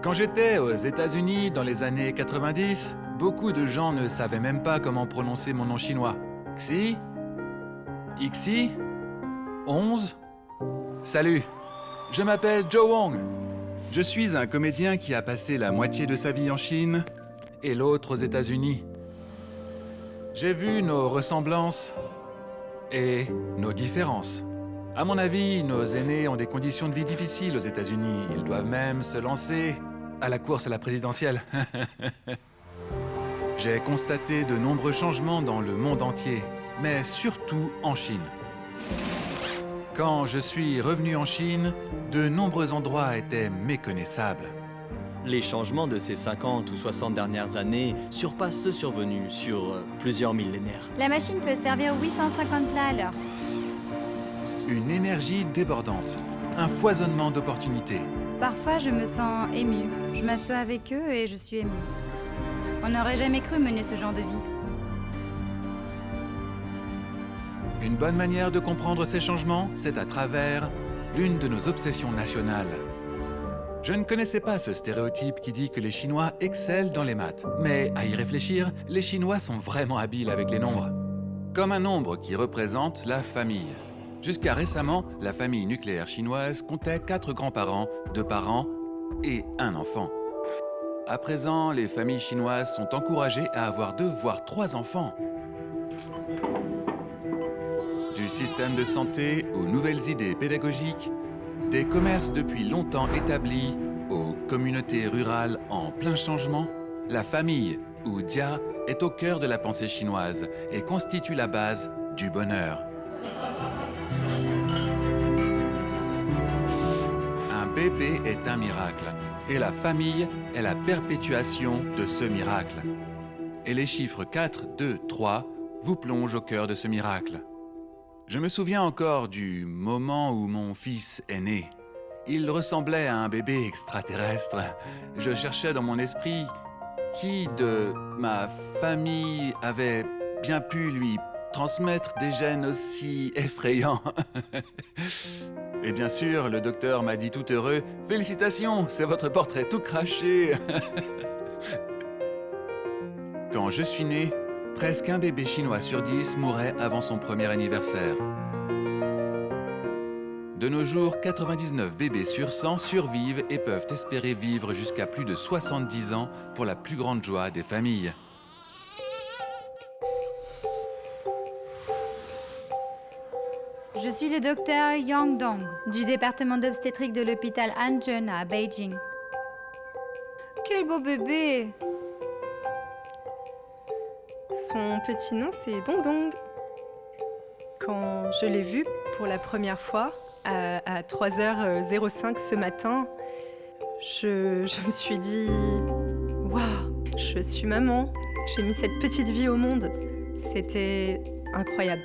Quand j'étais aux États-Unis dans les années 90, beaucoup de gens ne savaient même pas comment prononcer mon nom chinois. Xi? Ixi? 11? Salut, je m'appelle Joe Wong. Je suis un comédien qui a passé la moitié de sa vie en Chine et l'autre aux États-Unis. J'ai vu nos ressemblances et nos différences. À mon avis, nos aînés ont des conditions de vie difficiles aux États-Unis. Ils doivent même se lancer à la course à la présidentielle. J'ai constaté de nombreux changements dans le monde entier, mais surtout en Chine. Quand je suis revenu en Chine, de nombreux endroits étaient méconnaissables. Les changements de ces 50 ou 60 dernières années surpassent ceux survenus sur plusieurs millénaires. La machine peut servir 850 plats à l'heure. Une énergie débordante, un foisonnement d'opportunités. Parfois, je me sens émue. Je m'assois avec eux et je suis émue. On n'aurait jamais cru mener ce genre de vie. Une bonne manière de comprendre ces changements, c'est à travers l'une de nos obsessions nationales. Je ne connaissais pas ce stéréotype qui dit que les Chinois excellent dans les maths. Mais à y réfléchir, les Chinois sont vraiment habiles avec les nombres. Comme un nombre qui représente la famille. Jusqu'à récemment, la famille nucléaire chinoise comptait 4 grands-parents, 2 parents et un enfant. À présent, les familles chinoises sont encouragées à avoir 2 voire 3 enfants. Du système de santé aux nouvelles idées pédagogiques, des commerces depuis longtemps établis aux communautés rurales en plein changement, la famille, ou Dia, est au cœur de la pensée chinoise et constitue la base du bonheur. Un bébé est un miracle, et la famille est la perpétuation de ce miracle. Et les chiffres 4, 2, 3 vous plongent au cœur de ce miracle. Je me souviens encore du moment où mon fils est né. Il ressemblait à un bébé extraterrestre. Je cherchais dans mon esprit qui de ma famille avait bien pu lui transmettre des gènes aussi effrayants. Et bien sûr, le docteur m'a dit tout heureux « Félicitations, c'est votre portrait tout craché !» Quand je suis né, presque un bébé chinois sur 10 mourait avant son premier anniversaire. De nos jours, 99 bébés sur 100 survivent et peuvent espérer vivre jusqu'à plus de 70 ans pour la plus grande joie des familles. Je suis le docteur Yang Dong, du département d'obstétrique de l'hôpital Anzhen à Beijing. Quel beau bébé! Son petit nom, c'est Dong Dong. Quand je l'ai vu pour la première fois, à 3h05 ce matin, je me suis dit « Waouh, je suis maman, j'ai mis cette petite vie au monde. » C'était incroyable.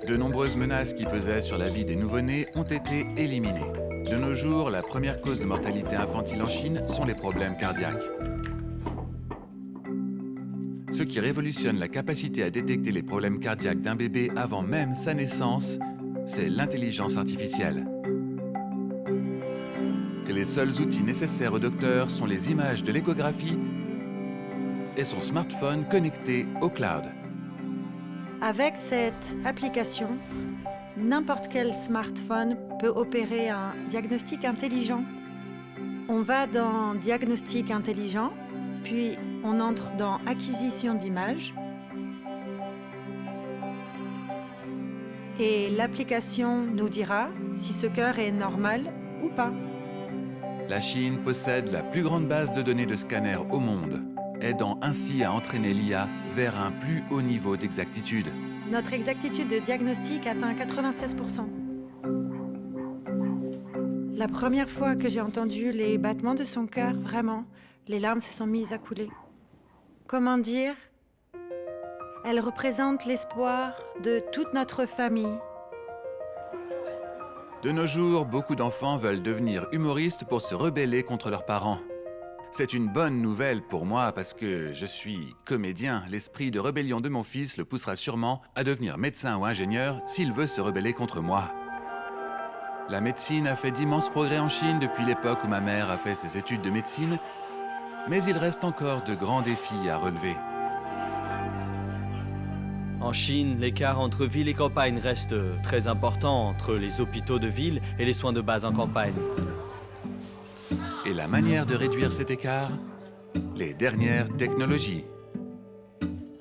De nombreuses menaces qui pesaient sur la vie des nouveau-nés ont été éliminées. De nos jours, la première cause de mortalité infantile en Chine sont les problèmes cardiaques. Ce qui révolutionne la capacité à détecter les problèmes cardiaques d'un bébé avant même sa naissance, c'est l'intelligence artificielle. Et les seuls outils nécessaires au docteur sont les images de l'échographie et son smartphone connecté au cloud. Avec cette application, n'importe quel smartphone peut opérer un diagnostic intelligent. On va dans diagnostic intelligent, puis on entre dans acquisition d'images. Et l'application nous dira si ce cœur est normal ou pas. La Chine possède la plus grande base de données de scanners au monde, aidant ainsi à entraîner l'IA vers un plus haut niveau d'exactitude. Notre exactitude de diagnostic atteint 96%. La première fois que j'ai entendu les battements de son cœur, vraiment, les larmes se sont mises à couler. Comment dire? Elle représente l'espoir de toute notre famille. De nos jours, beaucoup d'enfants veulent devenir humoristes pour se rebeller contre leurs parents. C'est une bonne nouvelle pour moi parce que je suis comédien. L'esprit de rébellion de mon fils le poussera sûrement à devenir médecin ou ingénieur s'il veut se rebeller contre moi. La médecine a fait d'immenses progrès en Chine depuis l'époque où ma mère a fait ses études de médecine, mais il reste encore de grands défis à relever. En Chine, l'écart entre ville et campagne reste très important entre les hôpitaux de ville et les soins de base en campagne. Et la manière de réduire cet écart? Les dernières technologies.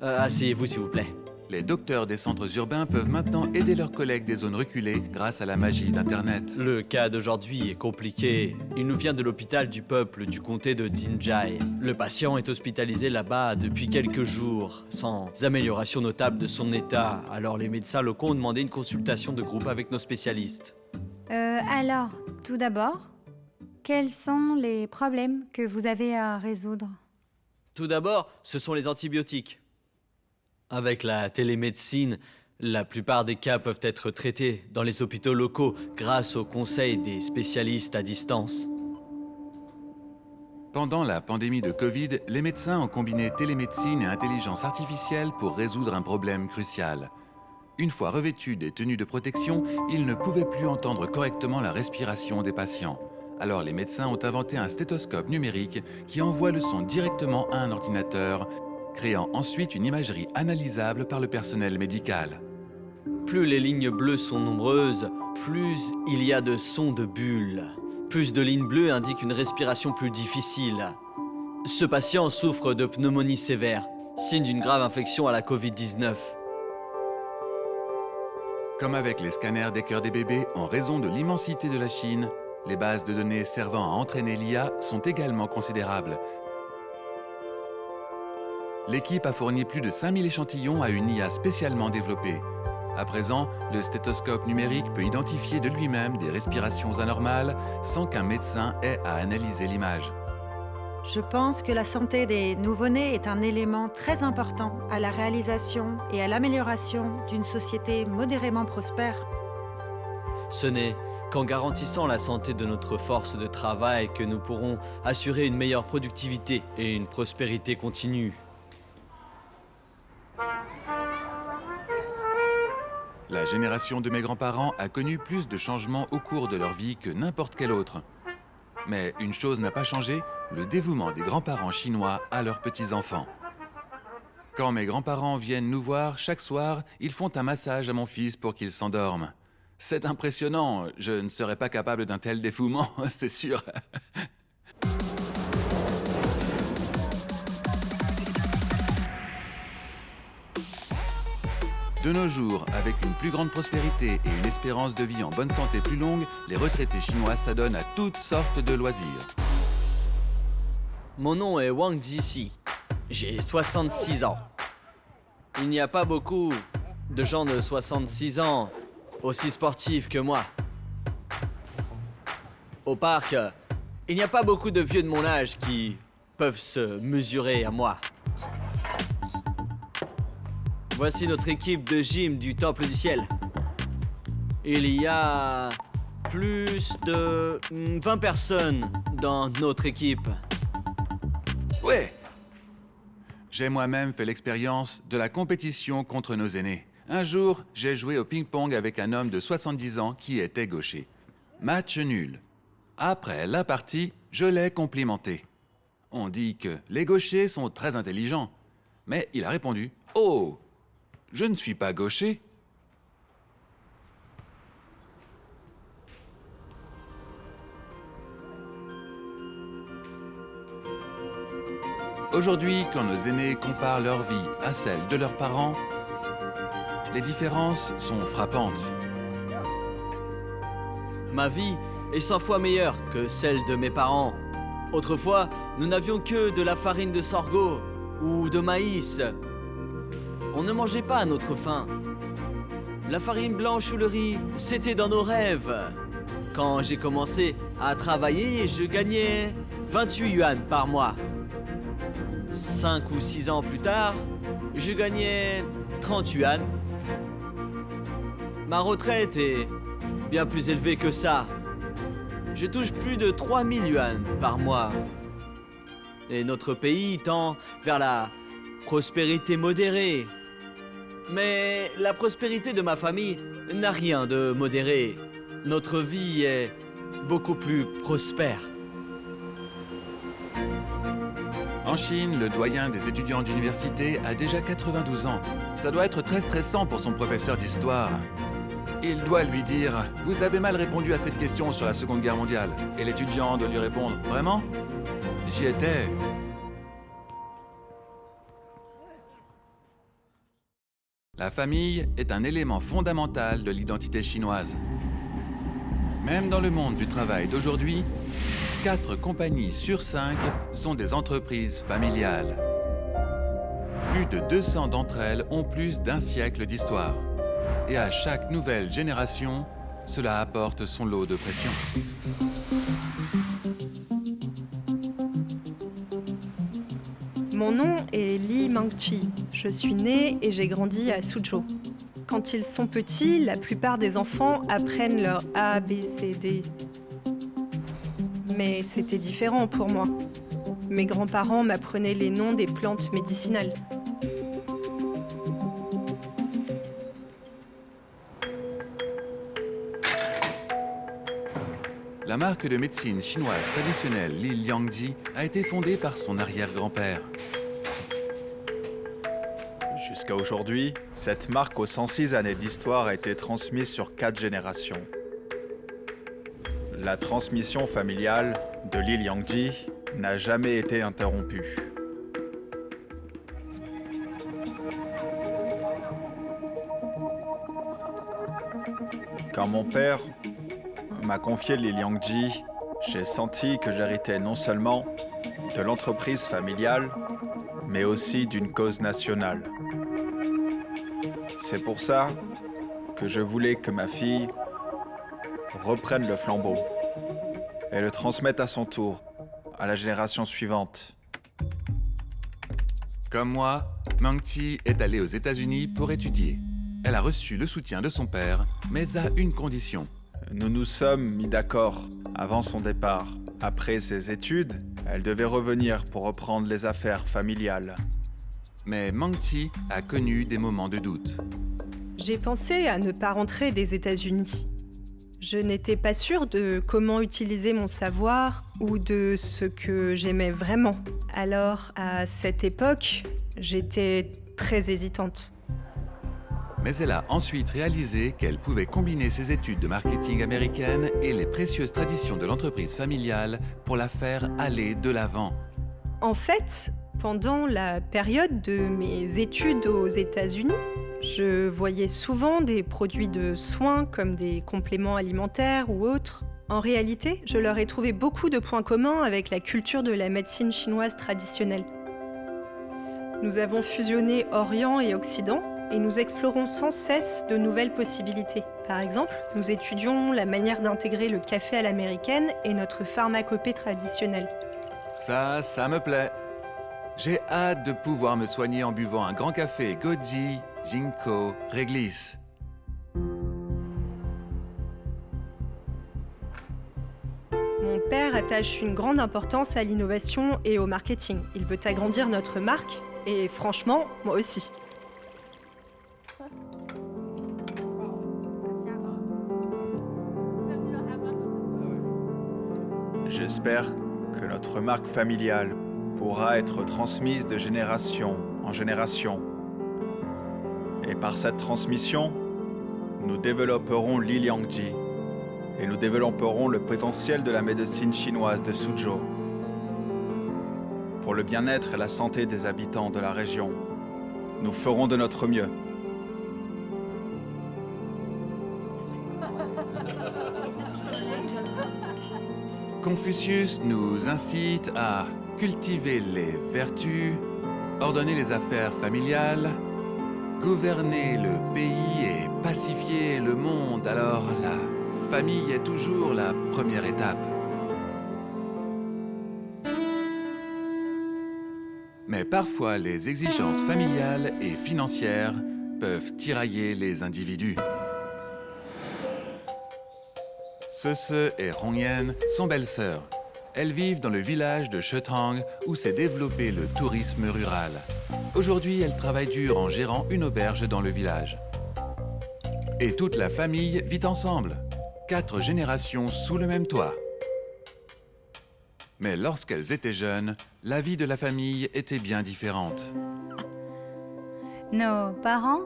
Asseyez-vous s'il vous plaît. Les docteurs des centres urbains peuvent maintenant aider leurs collègues des zones reculées grâce à la magie d'Internet. Le cas d'aujourd'hui est compliqué. Il nous vient de l'hôpital du peuple du comté de Jinjiai. Le patient est hospitalisé là-bas depuis quelques jours, sans amélioration notable de son état. Alors les médecins locaux ont demandé une consultation de groupe avec nos spécialistes. Alors, tout d'abord, quels sont les problèmes que vous avez à résoudre? Tout d'abord, ce sont les antibiotiques. Avec la télémédecine, la plupart des cas peuvent être traités dans les hôpitaux locaux grâce au conseil des spécialistes à distance. Pendant la pandémie de Covid, les médecins ont combiné télémédecine et intelligence artificielle pour résoudre un problème crucial. Une fois revêtus des tenues de protection, ils ne pouvaient plus entendre correctement la respiration des patients. Alors les médecins ont inventé un stéthoscope numérique qui envoie le son directement à un ordinateur, créant ensuite une imagerie analysable par le personnel médical. Plus les lignes bleues sont nombreuses, plus il y a de sons de bulles. Plus de lignes bleues indiquent une respiration plus difficile. Ce patient souffre de pneumonie sévère, signe d'une grave infection à la Covid-19. Comme avec les scanners des cœurs des bébés, en raison de l'immensité de la Chine, les bases de données servant à entraîner l'IA sont également considérables. L'équipe a fourni plus de 5000 échantillons à une IA spécialement développée. À présent, le stéthoscope numérique peut identifier de lui-même des respirations anormales sans qu'un médecin ait à analyser l'image. Je pense que la santé des nouveau-nés est un élément très important à la réalisation et à l'amélioration d'une société modérément prospère. Ce n'est qu'en garantissant la santé de notre force de travail que nous pourrons assurer une meilleure productivité et une prospérité continue. La génération de mes grands-parents a connu plus de changements au cours de leur vie que n'importe quelle autre. Mais une chose n'a pas changé, le dévouement des grands-parents chinois à leurs petits-enfants. Quand mes grands-parents viennent nous voir, chaque soir, ils font un massage à mon fils pour qu'il s'endorme. C'est impressionnant, je ne serais pas capable d'un tel dévouement, c'est sûr. De nos jours, avec une plus grande prospérité et une espérance de vie en bonne santé plus longue, les retraités chinois s'adonnent à toutes sortes de loisirs. Mon nom est Wang Zixi. J'ai 66 ans. Il n'y a pas beaucoup de gens de 66 ans aussi sportifs que moi. Au parc, il n'y a pas beaucoup de vieux de mon âge qui peuvent se mesurer à moi. Voici notre équipe de gym du Temple du Ciel. Il y a plus de 20 personnes dans notre équipe. Ouais! J'ai moi-même fait l'expérience de la compétition contre nos aînés. Un jour, j'ai joué au ping-pong avec un homme de 70 ans qui était gaucher. Match nul. Après la partie, je l'ai complimenté. On dit que les gauchers sont très intelligents. Mais il a répondu « Oh, je ne suis pas gaucher !» Aujourd'hui, quand nos aînés comparent leur vie à celle de leurs parents, les différences sont frappantes. Ma vie est 100 fois meilleure que celle de mes parents. Autrefois, nous n'avions que de la farine de sorgho ou de maïs. On ne mangeait pas à notre faim. La farine blanche ou le riz, c'était dans nos rêves. Quand j'ai commencé à travailler, je gagnais 28 yuan par mois. 5 ou 6 ans plus tard, je gagnais 30 yuan. Ma retraite est bien plus élevée que ça. Je touche plus de 3000 yuan par mois. et notre pays tend vers la prospérité modérée. Mais la prospérité de ma famille n'a rien de modéré. Notre vie est beaucoup plus prospère. En Chine, le doyen des étudiants d'université a déjà 92 ans. Ça doit être très stressant pour son professeur d'histoire. Il doit lui dire « Vous avez mal répondu à cette question sur la Seconde Guerre mondiale ». Et l'étudiant doit lui répondre « Vraiment ? J'y étais ». La famille est un élément fondamental de l'identité chinoise. Même dans le monde du travail d'aujourd'hui, 4 compagnies sur 5 sont des entreprises familiales. Plus de 200 d'entre elles ont plus d'1 siècle d'histoire. Et à chaque nouvelle génération, cela apporte son lot de pression. Mon nom est Li Mangqi. Je suis née et j'ai grandi à Suzhou. Quand ils sont petits, la plupart des enfants apprennent leur A, B, C, D. Mais c'était différent pour moi. Mes grands-parents m'apprenaient les noms des plantes médicinales. La marque de médecine chinoise traditionnelle Li Liangji a été fondée par son arrière-grand-père. Jusqu'à aujourd'hui, cette marque aux 106 années d'histoire a été transmise sur 4 générations. La transmission familiale de Li Liangji n'a jamais été interrompue. Quand mon père m'a confié Li Liangji, j'ai senti que j'héritais non seulement de l'entreprise familiale, mais aussi d'une cause nationale. C'est pour ça que je voulais que ma fille reprenne le flambeau et le transmette à son tour à la génération suivante. Comme moi, Mangqi est allée aux États-Unis pour étudier. Elle a reçu le soutien de son père, mais à une condition. Nous nous sommes mis d'accord avant son départ. Après ses études, elle devait revenir pour reprendre les affaires familiales. Mais Mangqi a connu des moments de doute. J'ai pensé à ne pas rentrer des États-Unis. Je n'étais pas sûre de comment utiliser mon savoir ou de ce que j'aimais vraiment. Alors, à cette époque, j'étais très hésitante. Mais elle a ensuite réalisé qu'elle pouvait combiner ses études de marketing américaine et les précieuses traditions de l'entreprise familiale pour la faire aller de l'avant. En fait, pendant la période de mes études aux États-Unis, je voyais souvent des produits de soins comme des compléments alimentaires ou autres. En réalité, je leur ai trouvé beaucoup de points communs avec la culture de la médecine chinoise traditionnelle. Nous avons fusionné Orient et Occident et nous explorons sans cesse de nouvelles possibilités. Par exemple, nous étudions la manière d'intégrer le café à l'américaine et notre pharmacopée traditionnelle. Ça me plaît. J'ai hâte de pouvoir me soigner en buvant un grand café Goji, Ginkgo, Réglisse. Mon père attache une grande importance à l'innovation et au marketing. Il veut agrandir notre marque et franchement, moi aussi. J'espère que notre marque familiale pourra être transmise de génération en génération. Et par cette transmission, nous développerons Li Liangji et nous développerons le potentiel de la médecine chinoise de Suzhou. Pour le bien-être et la santé des habitants de la région, nous ferons de notre mieux. Confucius nous incite à cultiver les vertus, ordonner les affaires familiales, gouverner le pays et pacifier le monde. Alors la famille est toujours la première étape. Mais parfois, les exigences familiales et financières peuvent tirailler les individus. Ce est Hongyan, son belle-sœur. Elles vivent dans le village de Chetrang où s'est développé le tourisme rural. Aujourd'hui, elles travaillent dur en gérant une auberge dans le village. Et toute la famille vit ensemble. 4 générations sous le même toit. Mais lorsqu'elles étaient jeunes, la vie de la famille était bien différente. Nos parents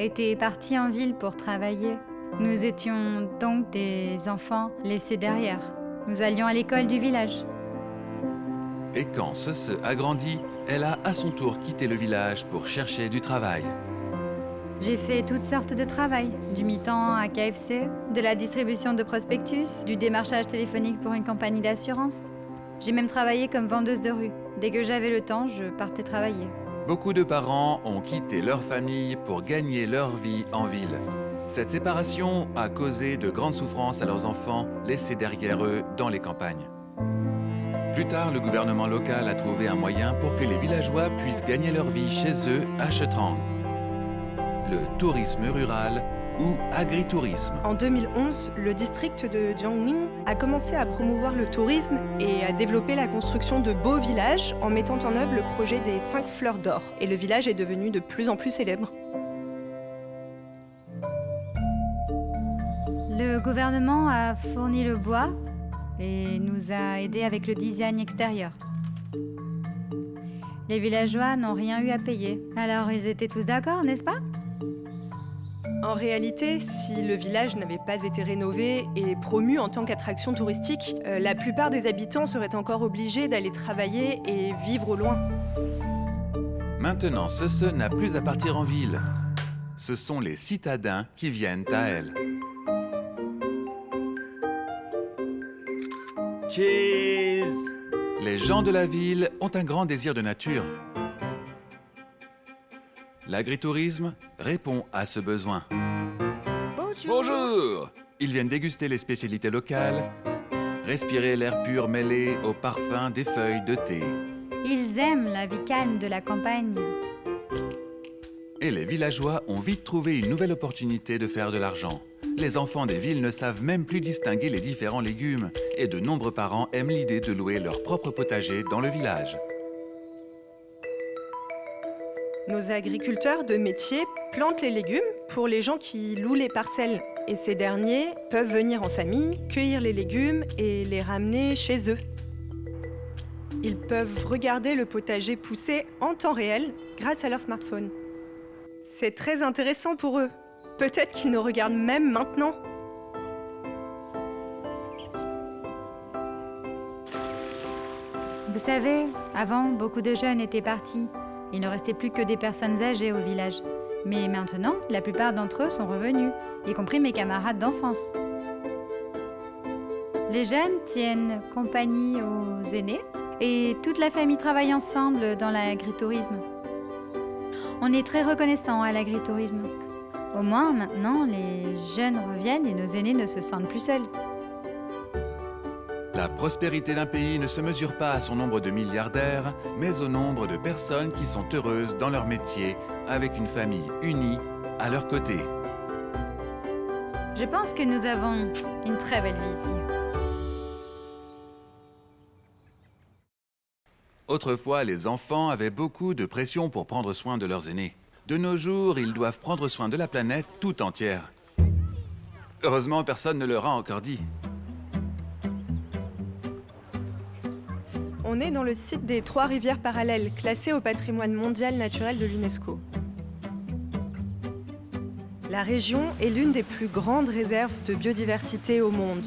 étaient partis en ville pour travailler. Nous étions donc des enfants laissés derrière. Nous allions à l'école du village. Et quand Sese a grandi, elle a à son tour quitté le village pour chercher du travail. J'ai fait toutes sortes de travail, du mi-temps à KFC, de la distribution de prospectus, du démarchage téléphonique pour une compagnie d'assurance. J'ai même travaillé comme vendeuse de rue. Dès que j'avais le temps, je partais travailler. Beaucoup de parents ont quitté leur famille pour gagner leur vie en ville. Cette séparation a causé de grandes souffrances à leurs enfants laissés derrière eux dans les campagnes. Plus tard, le gouvernement local a trouvé un moyen pour que les villageois puissent gagner leur vie chez eux à Chetrang. Le tourisme rural ou agritourisme. En 2011, le district de Jiangning a commencé à promouvoir le tourisme et à développer la construction de beaux villages en mettant en œuvre le projet des 5 fleurs d'or. Et le village est devenu de plus en plus célèbre. Le gouvernement a fourni le bois et nous a aidés avec le design extérieur. Les villageois n'ont rien eu à payer. Alors ils étaient tous d'accord, n'est-ce pas? En réalité, si le village n'avait pas été rénové et promu en tant qu'attraction touristique, la plupart des habitants seraient encore obligés d'aller travailler et vivre au loin. Maintenant, Sese n'a plus à partir en ville. Ce sont les citadins qui viennent à elle. Cheese! Les gens de la ville ont un grand désir de nature. L'agritourisme répond à ce besoin. Bonjour! Ils viennent déguster les spécialités locales, respirer l'air pur mêlé au parfum des feuilles de thé. Ils aiment la vie calme de la campagne. Et les villageois ont vite trouvé une nouvelle opportunité de faire de l'argent. Les enfants des villes ne savent même plus distinguer les différents légumes et de nombreux parents aiment l'idée de louer leur propre potager dans le village. Nos agriculteurs de métier plantent les légumes pour les gens qui louent les parcelles. Et ces derniers peuvent venir en famille, cueillir les légumes et les ramener chez eux. Ils peuvent regarder le potager pousser en temps réel grâce à leur smartphone. C'est très intéressant pour eux. Peut-être qu'ils nous regardent même maintenant. Vous savez, avant, beaucoup de jeunes étaient partis. Il ne restait plus que des personnes âgées au village. Mais maintenant, la plupart d'entre eux sont revenus, y compris mes camarades d'enfance. Les jeunes tiennent compagnie aux aînés et toute la famille travaille ensemble dans l'agritourisme. On est très reconnaissants à l'agritourisme. Au moins, maintenant, les jeunes reviennent et nos aînés ne se sentent plus seuls. La prospérité d'un pays ne se mesure pas à son nombre de milliardaires, mais au nombre de personnes qui sont heureuses dans leur métier, avec une famille unie à leur côté. Je pense que nous avons une très belle vie ici. Autrefois, les enfants avaient beaucoup de pression pour prendre soin de leurs aînés. De nos jours, ils doivent prendre soin de la planète tout entière. Heureusement, personne ne leur a encore dit. On est dans le site des 3 rivières parallèles, classées au patrimoine mondial naturel de l'UNESCO. La région est l'une des plus grandes réserves de biodiversité au monde.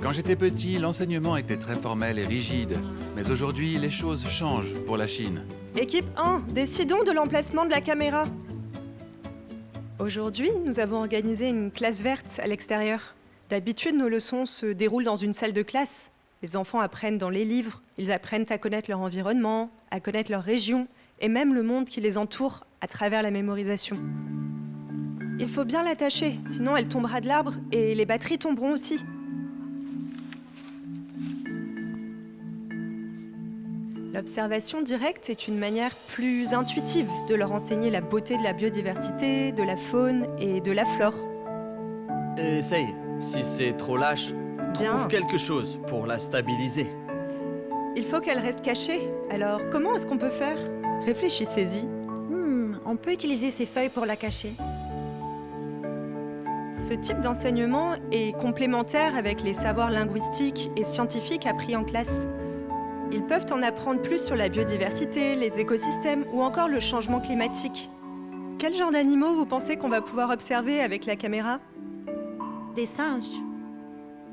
Quand j'étais petit, l'enseignement était très formel et rigide. Mais aujourd'hui, les choses changent pour la Chine. Équipe 1, décidons de l'emplacement de la caméra. Aujourd'hui, nous avons organisé une classe verte à l'extérieur. D'habitude, nos leçons se déroulent dans une salle de classe. Les enfants apprennent dans les livres, ils apprennent à connaître leur environnement, à connaître leur région et même le monde qui les entoure à travers la mémorisation. Il faut bien l'attacher, sinon elle tombera de l'arbre et les batteries tomberont aussi. L'observation directe est une manière plus intuitive de leur enseigner la beauté de la biodiversité, de la faune et de la flore. Essaye. Si c'est trop lâche, Bien. trouve quelque chose pour la stabiliser. Il faut qu'elle reste cachée. Alors, comment est-ce qu'on peut faire? Réfléchissez-y. On peut utiliser ces feuilles pour la cacher. Ce type d'enseignement est complémentaire avec les savoirs linguistiques et scientifiques appris en classe. Ils peuvent en apprendre plus sur la biodiversité, les écosystèmes ou encore le changement climatique. Quel genre d'animaux vous pensez qu'on va pouvoir observer avec la caméra? Des singes,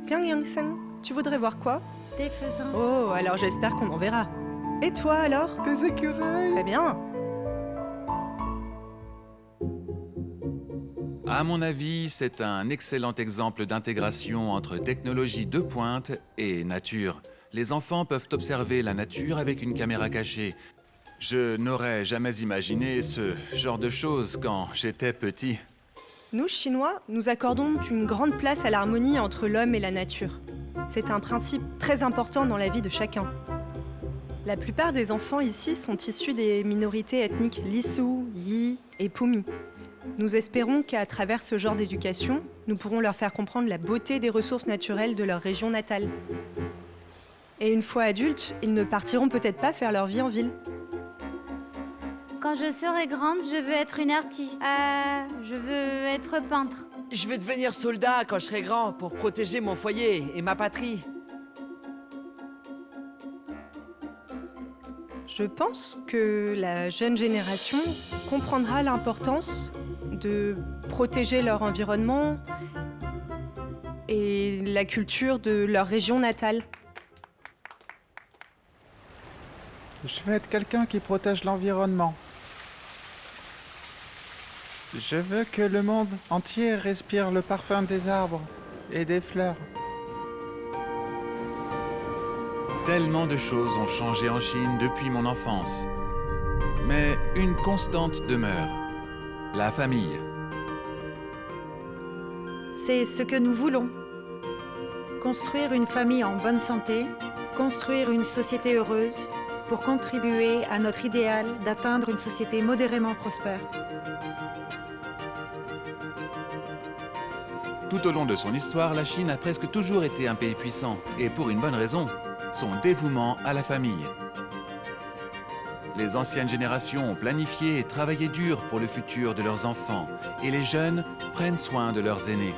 Xiang Yang-sen, tu voudrais voir quoi? des faisans. Oh, alors j'espère qu'on en verra. Et toi alors? Des écureuils. Très bien. À mon avis, c'est un excellent exemple d'intégration entre technologie de pointe et nature. Les enfants peuvent observer la nature avec une caméra cachée. Je n'aurais jamais imaginé ce genre de choses quand j'étais petit. Nous, Chinois, nous accordons une grande place à l'harmonie entre l'homme et la nature. C'est un principe très important dans la vie de chacun. La plupart des enfants ici sont issus des minorités ethniques Lisu, Yi et Pumi. Nous espérons qu'à travers ce genre d'éducation, nous pourrons leur faire comprendre la beauté des ressources naturelles de leur région natale. Et une fois adultes, ils ne partiront peut-être pas faire leur vie en ville. Quand je serai grande, je veux être une artiste. Je veux être peintre. Je vais devenir soldat quand je serai grand pour protéger mon foyer et ma patrie. Je pense que la jeune génération comprendra l'importance de protéger leur environnement et la culture de leur région natale. Je veux être quelqu'un qui protège l'environnement. Je veux que le monde entier respire le parfum des arbres et des fleurs. Tellement de choses ont changé en Chine depuis mon enfance. Mais une constante demeure. La famille. C'est ce que nous voulons. Construire une famille en bonne santé, construire une société heureuse pour contribuer à notre idéal d'atteindre une société modérément prospère. Tout au long de son histoire, la Chine a presque toujours été un pays puissant, et pour une bonne raison, son dévouement à la famille. Les anciennes générations ont planifié et travaillé dur pour le futur de leurs enfants, et les jeunes prennent soin de leurs aînés.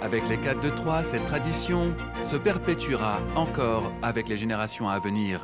Avec les 4 de 3, cette tradition se perpétuera encore avec les générations à venir.